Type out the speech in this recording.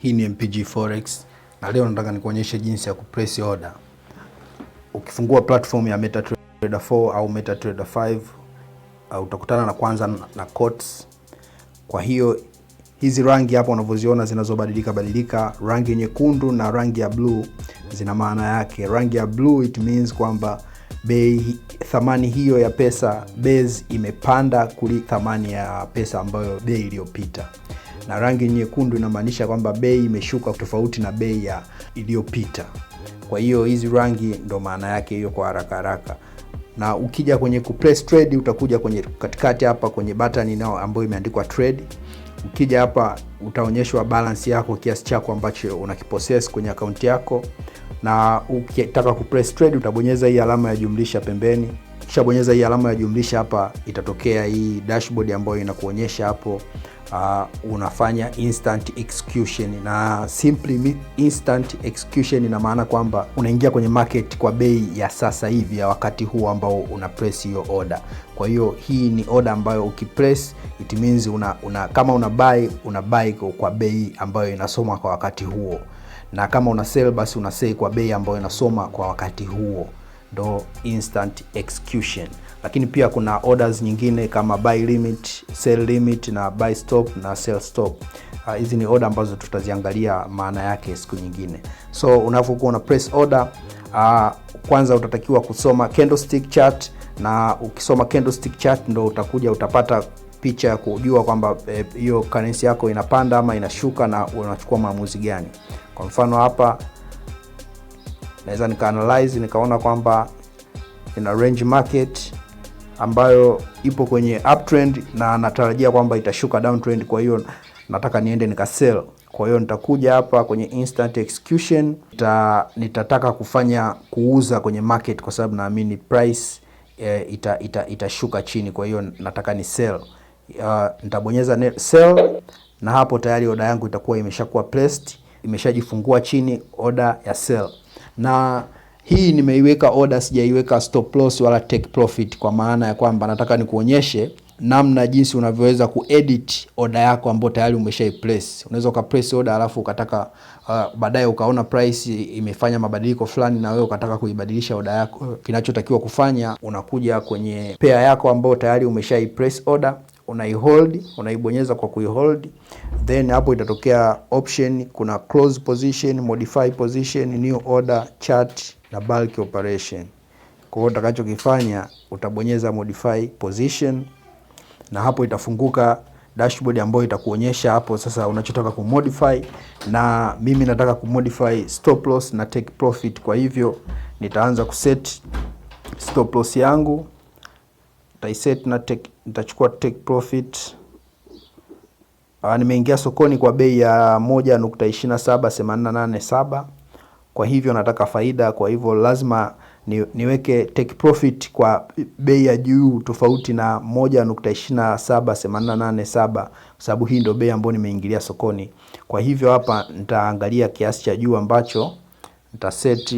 Hii ni MPG Forex na leo nataka nikuonyeshe jinsi ya kuplace order. Ukifungua platform ya Metatrader 4 au Metatrader 5 utakutana na kwanza na quotes. Kwa hiyo hizi rangi hapo unavyoziona zinazobadilika, rangi nyekundu na rangi ya blue zina maana yake. Rangi ya blue it means kwamba thamani hiyo ya pesa base imepanda kuliko thamani ya pesa ambayo bei iliyopita. Na rangi nyekundu inamaanisha kwamba bei imeshuka tofauti na bei ya iliyopita. Kwa hiyo hizi rangi ndo maana yake hiyo kwa haraka. Na ukija kwenye kuplace trade utakuja kwenye katikati hapa kwenye button ambayo imeandikwa trade. Ukija hapa utaonyeshwa balance yako, kiasi chako ambacho unakipossess kwenye account yako. Na ukitaka kuplace trade utabonyeza hii alama ya jumlisha pembeni. Kisha bonyeza hii alama ya jumlisha hapa, itatokea hii dashboard ambayo inakuonyesha hapo unafanya instant execution. Na simply instant execution ina maana kwamba unaingia kwenye market kwa bei ya sasa hivi ya wakati huu ambao una place hiyo order. Kwa hiyo hii ni order ambayo ukiplace it means kama una buy kwa bei ambayo inasoma kwa wakati huo, na kama una sell basi una sell kwa bei ambayo inasoma kwa wakati huo. Ndo instant execution. Lakini pia kuna orders nyingine kama buy limit, sell limit na buy stop na sell stop. Hizi ni order ambazo tutaziangalia maana yake siku nyingine. So unapokuwa una place order, kwanza utatakiwa kusoma candlestick chart, na ukisoma candlestick chart ndo utapata picha ya kujua kwamba hiyo currency yako inapanda ama inashuka na unachukua maamuzi gani. Kwa mfano hapa naweza nikaanalyze nikaona kwamba ina range market ambayo ipo kwenye uptrend na natarajia kwamba itashuka downtrend. Kwa hiyo nataka niende nika sell. Kwa hiyo nitakuja hapa kwenye instant execution, nitataka kuuza kwenye market kwa sababu naamini price itashuka chini. Kwa hiyo nataka ni sell. Nitabonyeza sell na hapo tayari order yangu itakuwa imeshakuwa placed, imeshajifungua chini order ya sell. Na hii nimeiweka order, sijaiweka stop loss wala take profit, kwa maana ya kwamba nataka nikuonyeshe namna jinsi unavyoweza kuedit order yako ambayo tayari umeshaiplace. Unaweza ukaplace order alafu ukataka baadaye ukaona price imefanya mabadiliko fulani na wewe ukataka kuibadilisha order yako. Kinachotakiwa kufanya, unakuja kwenye pair yako ambayo tayari umeshaiplace order, unaihold, unaibonyeza kwa kuihold, then hapo itatokea option, kuna close position, modify position, new order, chart na bulk operation. Kwa hiyo utakachokifanya utabonyeza modify position na hapo itafunguka dashboard ambayo itakuonyesha hapo sasa unachotaka kumodify. Na mimi nataka kumodify stop loss na take profit. Kwa hivyo nitaanza kuset stop loss yangu, nitaiset na nitachukua take profit. Nimeingia sokoni kwa bei ya 1.27887. Kwa hivyo nataka faida, kwa hivyo lazima niweke take profit kwa bei ya juu tofauti na 1.27887 kwa sababu hii ndio bei ambayo nimeingilia sokoni. Kwa hivyo hapa nitaangalia kiasi cha juu ambacho nitaset